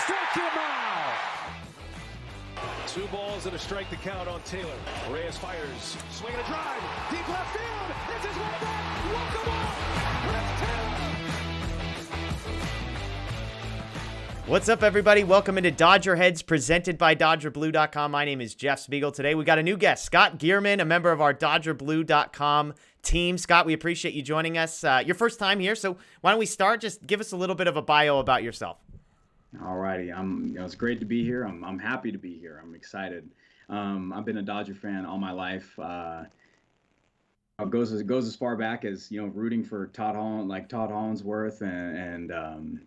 Strike him out. 2 balls and a strike to count on Taylor. Reyes fires, swinging a drive, deep left field. This is one back. Welcome up. Let's Taylor. What's up, everybody? Welcome into DodgerHeads, presented by DodgerBlue.com. My name is Jeff Spiegel. Today, we got a new guest, Scott Geirman, a member of our DodgerBlue.com team. Scott, we appreciate you joining us. Your first time here, so why don't we start? Just give us a little bit of a bio about yourself. All righty. It's great to be here. I'm happy to be here. I'm excited. I've been a Dodger fan all my life. It goes as far back as, rooting for Todd Hollandsworth and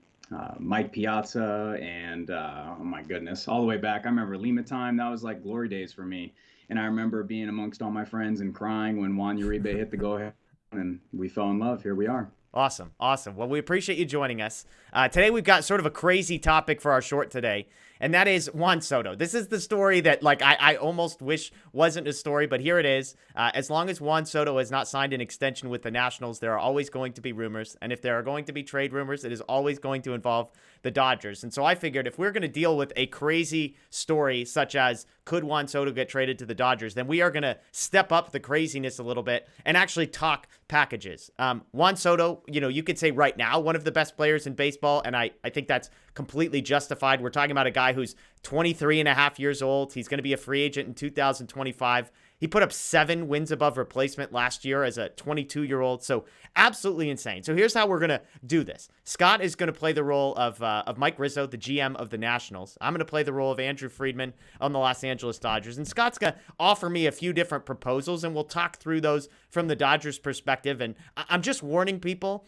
Mike Piazza and oh my goodness, all the way back. I remember Lima time. That was like glory days for me. And I remember being amongst all my friends and crying when Juan Uribe hit the go-ahead, and we fell in love. Here we are. Awesome. Well, we appreciate you joining us. Today, we've got sort of a crazy topic for our short today, and that is Juan Soto. This is the story that, I almost wish wasn't a story, but here it is. As long as Juan Soto has not signed an extension with the Nationals, there are always going to be rumors, and if there are going to be trade rumors, it is always going to involve the Dodgers. And so I figured if we're going to deal with a crazy story such as could Juan Soto get traded to the Dodgers, then we are going to step up the craziness a little bit and actually talk packages. Juan Soto, you could say right now, one of the best players in baseball, and I think that's completely justified. We're talking about a guy who's 23 and a half years old. He's going to be a free agent in 2025. He put up 7 wins above replacement last year as a 22-year-old, so absolutely insane. So here's how we're going to do this. Scott is going to play the role of Mike Rizzo, the GM of the Nationals. I'm going to play the role of Andrew Friedman on the Los Angeles Dodgers, and Scott's going to offer me a few different proposals, and we'll talk through those from the Dodgers' perspective. And I'm just warning people,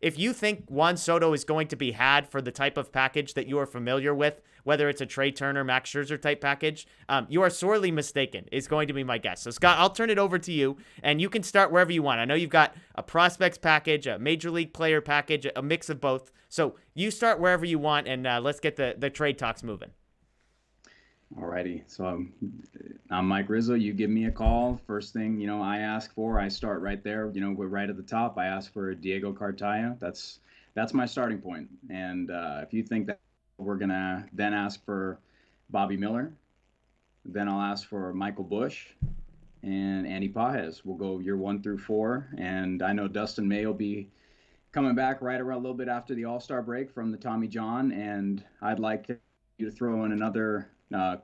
if you think Juan Soto is going to be had for the type of package that you are familiar with, whether it's a Trea Turner, Max Scherzer type package, you are sorely mistaken, is going to be my guess. So, Scott, I'll turn it over to you, and you can start wherever you want. I know you've got a prospects package, a major league player package, a mix of both. So you start wherever you want, and let's get the trade talks moving. All righty. So I'm Mike Rizzo. You give me a call. First thing, I ask for, I start right there. We're right at the top. I ask for Diego Cartaya. That's my starting point. And if you think that we're going to then ask for Bobby Miller, then I'll ask for Michael Busch and Andy Pages. We'll go year 1 through 4. And I know Dustin May will be coming back right around a little bit after the All-Star break from the Tommy John. And I'd like you to throw in another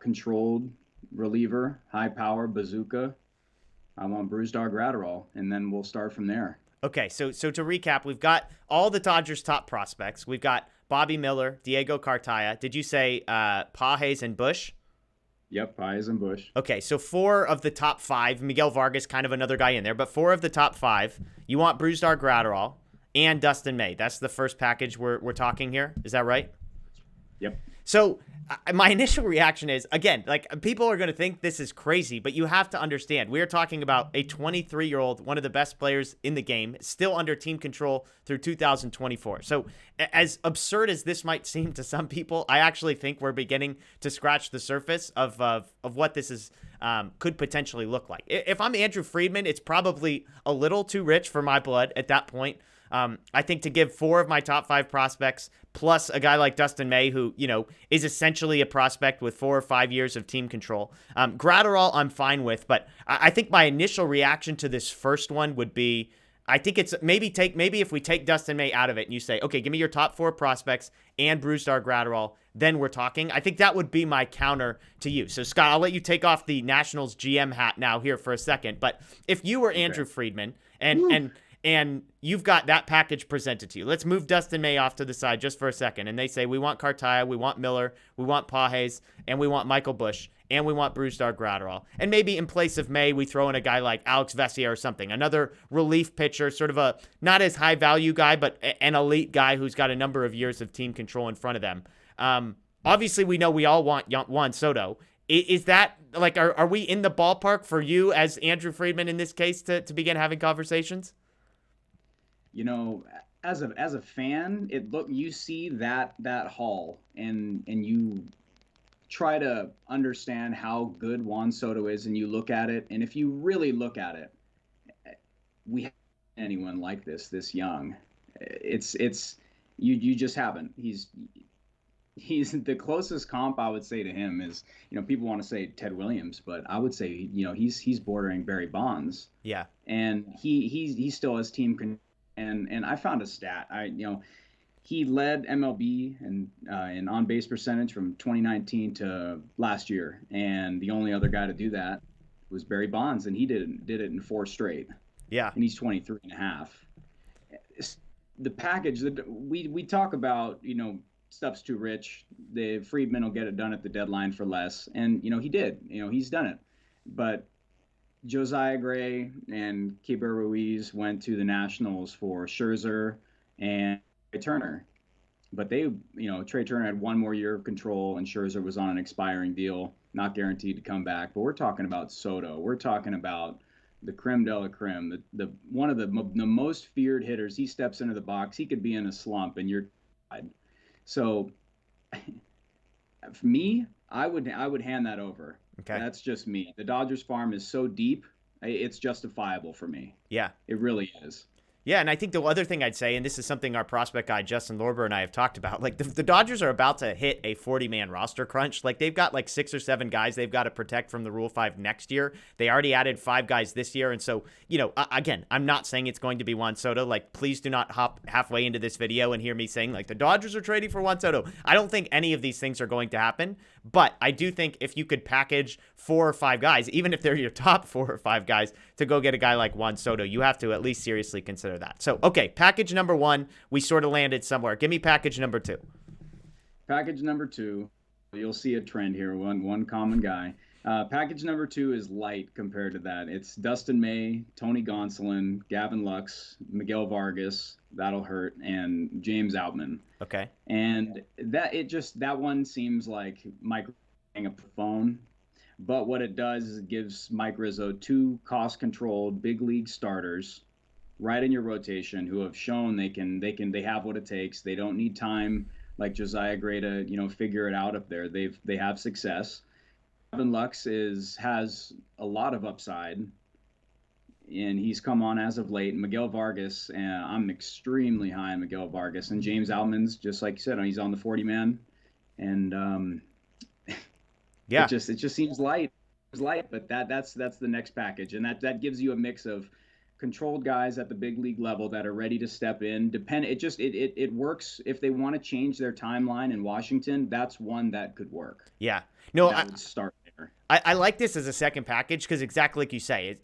controlled reliever, high power bazooka. I want Brusdar Graterol, and then we'll start from there. Okay, so to recap, we've got all the Dodgers' top prospects. We've got Bobby Miller, Diego Cartaya. Did you say Pages and Busch? Yep, Pages and Busch. Okay, so 4 of the top 5. Miguel Vargas, kind of another guy in there, but 4 of the top 5. You want Brusdar Graterol and Dustin May. That's the first package we're talking here. Is that right? Yep. So my initial reaction is, again, people are going to think this is crazy, but you have to understand, we are talking about a 23-year-old, one of the best players in the game, still under team control through 2024. So as absurd as this might seem to some people, I actually think we're beginning to scratch the surface of what this is could potentially look like. If I'm Andrew Friedman, it's probably a little too rich for my blood at that point. I think to give 4 of my top 5 prospects plus a guy like Dustin May, who, is essentially a prospect with 4 or 5 years of team control. Graterol, I'm fine with, but I think my initial reaction to this first one would be, I think it's maybe if we take Dustin May out of it and you say, okay, give me your top 4 prospects and Brusdar Graterol, then we're talking. I think that would be my counter to you. So, Scott, I'll let you take off the Nationals GM hat now here for a second. But if you were Andrew Friedman and you've got that package presented to you. Let's move Dustin May off to the side just for a second. And they say, we want Cartaya, we want Miller, we want Pages, and we want Michael Busch, and we want Brusdar Graterol. And maybe in place of May, we throw in a guy like Alex Vesia or something, another relief pitcher, sort of a not as high value guy, but an elite guy who's got a number of years of team control in front of them. Obviously, we know we all want Juan Soto. Is that, are we in the ballpark for you as Andrew Friedman in this case to begin having conversations? As a fan, you see that haul and you try to understand how good Juan Soto is, and you look at it, and if you really look at it, we haven't anyone like this young. You just haven't. he's the closest comp I would say to him is, people want to say Ted Williams, but I would say, he's bordering Barry Bonds. Yeah. And he still has team and I found a stat. He led MLB in on base percentage from 2019 to last year, and the only other guy to do that was Barry Bonds, and he did it in 4 straight. Yeah. And he's 23 and a half. The package that we talk about, stuff's too rich. The Friedman will get it done at the deadline for less, and he did. He's done it, but Josiah Gray and Keibert Ruiz went to the Nationals for Scherzer and Trea Turner. But Trea Turner had 1 more year of control, and Scherzer was on an expiring deal, not guaranteed to come back. But we're talking about Soto. We're talking about the creme de la creme, the one of the most feared hitters. He steps into the box. He could be in a slump, and you're tied. So, for me, I would hand that over. Okay. That's just me. The Dodgers farm is so deep, it's justifiable for me. Yeah. It really is. Yeah, and I think the other thing I'd say, and this is something our prospect guy Justin Lorber and I have talked about, like the Dodgers are about to hit a 40-man roster crunch. Like they've got like 6 or 7 guys they've got to protect from the Rule 5 next year. They already added 5 guys this year, and so, again, I'm not saying it's going to be Juan Soto. Like, please do not hop halfway into this video and hear me saying, like, the Dodgers are trading for Juan Soto. I don't think any of these things are going to happen, but I do think if you could package 4 or 5 guys, even if they're your top 4 or 5 guys, to go get a guy like Juan Soto, you have to at least seriously consider that. So, okay, package number 1, we sort of landed somewhere. Give me package number 2. Package number 2, you'll see a trend here, one common guy. Package number 2 is light compared to that. It's Dustin May, Tony Gonsolin, Gavin Lux, Miguel Vargas, that'll hurt, and James Outman. Okay. And that one seems like Mike hang up the phone. But what it does is it gives Mike Rizzo 2 cost-controlled big league starters right in your rotation who have shown they have what it takes. They don't need time like Josiah Gray to figure it out up there. They have success. Gavin Lux has a lot of upside, and he's come on as of late. And Miguel Vargas, I'm extremely high on Miguel Vargas, and James Outman's just like you said, he's on the 40-man, and yeah, it just seems light. It's light, but that's the next package, and that gives you a mix of controlled guys at the big league level that are ready to step in. It works if they want to change their timeline in Washington. That's one that could work. Yeah, no, I would start there. I like this as a second package because exactly like you say,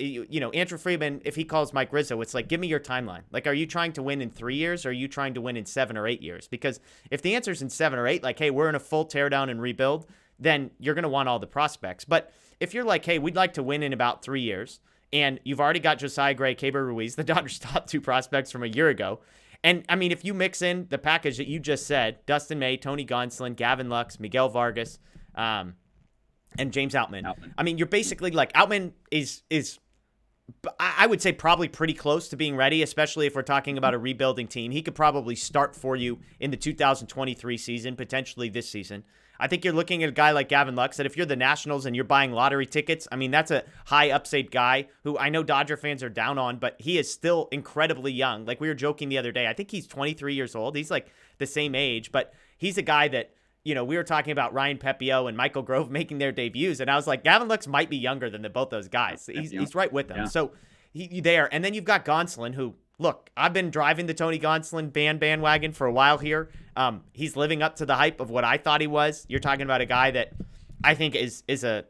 Andrew Friedman, if he calls Mike Rizzo, it's like, give me your timeline. Like, are you trying to win in 3 years or are you trying to win in 7 or 8 years? Because if the answer's in 7 or 8, like, hey, we're in a full teardown and rebuild, then you're going to want all the prospects. But if you're like, hey, we'd like to win in about 3 years, and you've already got Josiah Gray, Keibert Ruiz, the Dodgers' top 2 prospects from a year ago, and, I mean, if you mix in the package that you just said, Dustin May, Tony Gonsolin, Gavin Lux, Miguel Vargas, and James Outman. I mean, you're basically like, Outman is I would say probably pretty close to being ready, especially if we're talking about a rebuilding team. He could probably start for you in the 2023 season, potentially this season. I think you're looking at a guy like Gavin Lux that if you're the Nationals and you're buying lottery tickets, I mean, that's a high upside guy who I know Dodger fans are down on, but he is still incredibly young. Like we were joking the other day, I think he's 23 years old. He's like the same age, but he's a guy that, we were talking about Ryan Pepio and Michael Grove making their debuts, and I was like, Gavin Lux might be younger than both those guys. He's right with them. Yeah. So there. And then you've got Gonsolin, who, look, I've been driving the Tony Gonsolin bandwagon for a while here. He's living up to the hype of what I thought he was. You're talking about a guy that I think is a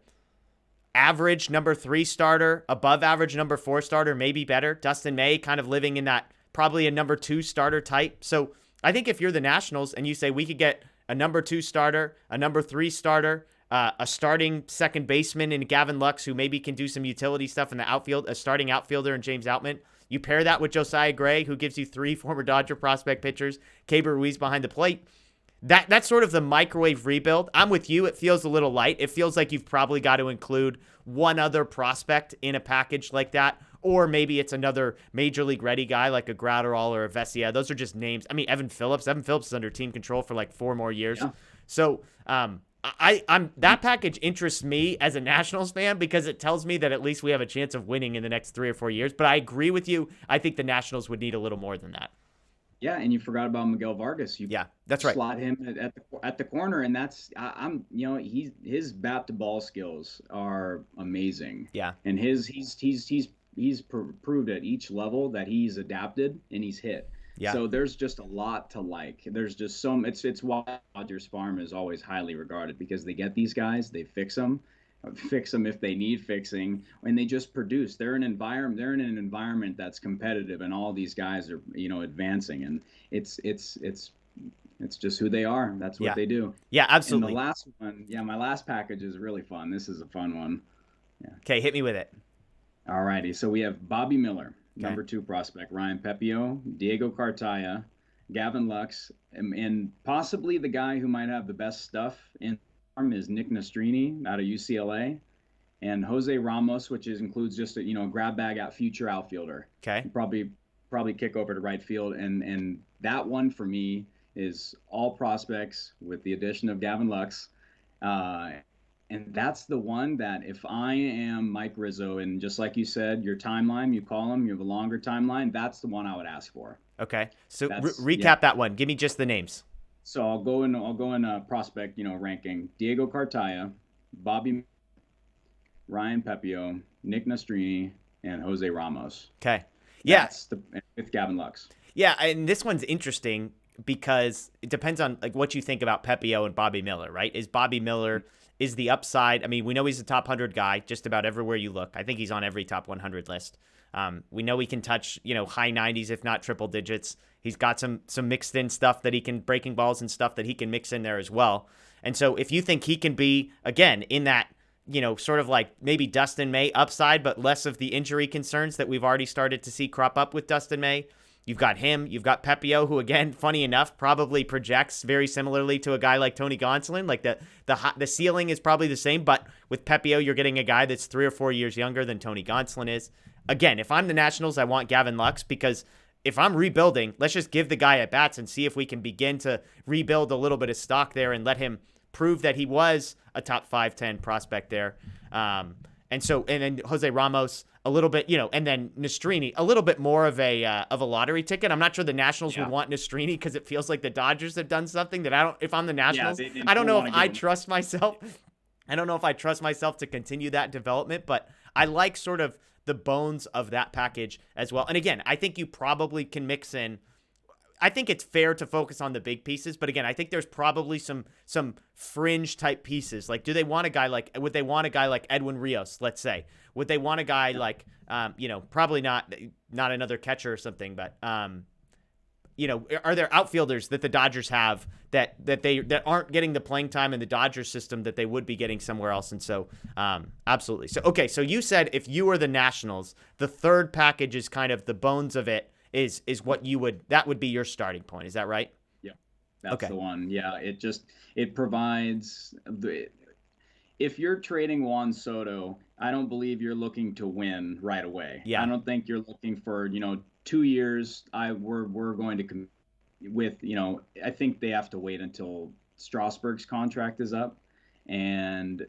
average number 3 starter, above average number 4 starter, maybe better. Dustin May kind of living in that probably a number 2 starter type. So I think if you're the Nationals and you say we could get a number 2 starter, a number 3 starter, a starting second baseman in Gavin Lux who maybe can do some utility stuff in the outfield, a starting outfielder in James Outman. You pair that with Josiah Gray, who gives you 3 former Dodger prospect pitchers, Keibert Ruiz behind the plate. That's sort of the microwave rebuild. I'm with you. It feels a little light. It feels like you've probably got to include one other prospect in a package like that. Or maybe it's another major league ready guy like a Gratterall or a Vesia. Those are just names. I mean, Evan Phillips is under team control for like 4 more years. Yeah. So I'm that package interests me as a Nationals fan because it tells me that at least we have a chance of winning in the next 3 or 4 years. But I agree with you. I think the Nationals would need a little more than that. Yeah, and you forgot about Miguel Vargas. You Yeah, that's right. slot him at the corner, and I'm his bat to ball skills are amazing. Yeah. And proved at each level that he's adapted and he's hit. Yeah. So there's just a lot to like. There's just it's why Dodgers farm is always highly regarded, because they get these guys, they fix them if they need fixing, and they just produce. They're in an environment that's competitive, and all these guys are advancing, and it's just who they are. That's what they do. Yeah, absolutely. And the last one, my last package is really fun. This is a fun one. Yeah. Okay, hit me with it. All righty. So we have Bobby Miller, number 2 prospect, Ryan Pepio, Diego Cartaya, Gavin Lux, and possibly the guy who might have the best stuff in is Nick Nastrini out of UCLA, and Jose Ramos, which includes just a grab bag out future outfielder. Okay. Probably kick over to right field, and that one for me is all prospects with the addition of Gavin Lux, and that's the one that if I am Mike Rizzo, and just like you said, your timeline, you call him, you have a longer timeline, that's the one I would ask for. Okay. So recap that one. Give me just the names. So I'll go in prospect, ranking: Diego Cartaya, Bobby, Ryan Pepio, Nick Nastrini, and Jose Ramos. Okay. Yeah. With Gavin Lux. Yeah, and this one's interesting because it depends on like what you think about Pepio and Bobby Miller, right? Is Bobby Miller is the upside? I mean, we know he's a top 100 guy just about everywhere you look. I think he's on every top 100 list. We know he can touch, high 90s, if not triple digits. He's got some mixed in stuff that he can, breaking balls and stuff that he can mix in there as well. And so if you think he can be, again, in that, sort of like maybe Dustin May upside, but less of the injury concerns that we've already started to see crop up with Dustin May. You've got him. You've got Pepio, who, again, funny enough, probably projects very similarly to a guy like Tony Gonsolin. Like the ceiling is probably the same, but with Pepio, you're getting a guy that's 3 or 4 years younger than Tony Gonsolin is. Again, if I'm the Nationals, I want Gavin Lux, because if I'm rebuilding, let's just give the guy at bats and see if we can begin to rebuild a little bit of stock there and let him prove that he was a top 5-10 prospect there. And then Jose Ramos a little bit, and then Nastrini a little bit more of a lottery ticket. I'm not sure the Nationals would want Nastrini because it feels like the Dodgers have done something that I don't. If I'm the Nationals, I don't know if I trust myself. I don't know if I trust myself to continue that development, but I like sort of the bones of that package as well. And again, I think you probably can mix in. I think it's fair to focus on the big pieces, but again, I think there's probably some fringe type pieces. Like, would they want a guy like Edwin Rios, let's say? Would they want a guy like, probably not another catcher or something, but, are there outfielders that the Dodgers have that aren't getting the playing time in the Dodgers system that they would be getting somewhere else? And so, absolutely. So, okay. So you said if you were the Nationals, the third package is kind of the bones of it. Is what that would be your starting point. Is that right? Yeah, that's the one. Yeah, it provides if you're trading Juan Soto, I don't believe you're looking to win right away. Yeah. I don't think you're looking for 2 years. We're going to with I think they have to wait until Strasburg's contract is up, and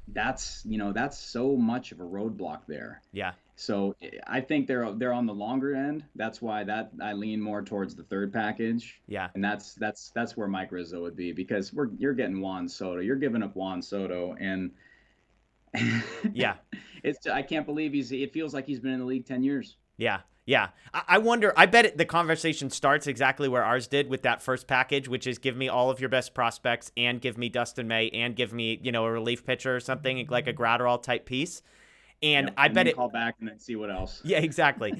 that's so much of a roadblock there. Yeah. So I think they're on the longer end. That's why I lean more towards the third package. Yeah. And that's where Mike Rizzo would be, because you're getting Juan Soto. You're giving up Juan Soto, and yeah, I can't believe it feels like he's been in the league 10 years. Yeah. Yeah. I wonder, I bet the conversation starts exactly where ours did with that first package, which is give me all of your best prospects and give me Dustin May and give me, a relief pitcher or something like a Gratterall type piece. And I bet call back and then see what else. Yeah, exactly.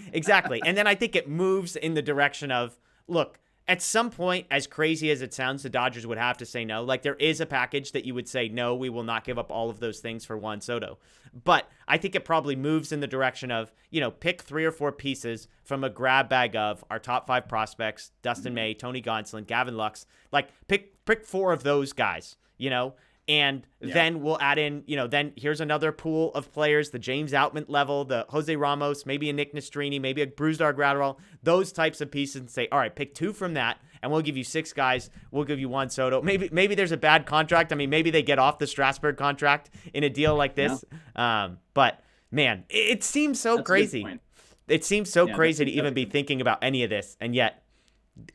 And then I think it moves in the direction of, look, at some point, as crazy as it sounds, the Dodgers would have to say no. Like, there is a package that you would say, no, we will not give up all of those things for Juan Soto. But I think it probably moves in the direction of, pick 3 or 4 pieces from a grab bag of our top 5 prospects: Dustin May, Tony Gonsolin, Gavin Lux. Like, pick 4 of those guys, And then we'll add in, then here's another pool of players, the James Outman level, the Jose Ramos, maybe a Nick Nastrini, maybe a Brusdar Gratterall, those types of pieces, and say, all right, pick 2 from that, and we'll give you 6 guys. We'll give you Juan Soto. Maybe there's a bad contract. I mean, maybe they get off the Strasburg contract in a deal like this. Yeah. But, man, it seems so crazy. It seems so crazy to even be thinking about any of this, and yet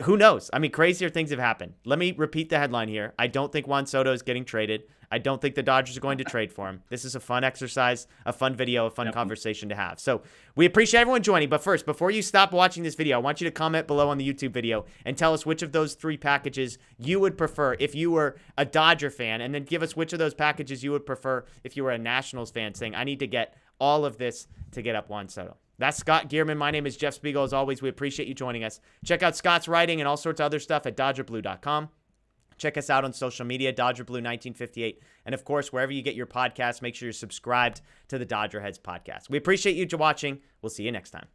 who knows? I mean, crazier things have happened. Let me repeat the headline here. I don't think Juan Soto is getting traded. I don't think the Dodgers are going to trade for him. This is a fun exercise, a fun video, a fun conversation to have. So we appreciate everyone joining. But first, before you stop watching this video, I want you to comment below on the YouTube video and tell us which of those 3 packages you would prefer if you were a Dodger fan, and then give us which of those packages you would prefer if you were a Nationals fan, saying, I need to get all of this to get up Juan Soto. That's Scott Geirman. My name is Jeff Spiegel. As always, we appreciate you joining us. Check out Scott's writing and all sorts of other stuff at DodgerBlue.com. Check us out on social media, DodgerBlue1958. And, of course, wherever you get your podcasts, make sure you're subscribed to the DodgerHeads podcast. We appreciate you watching. We'll see you next time.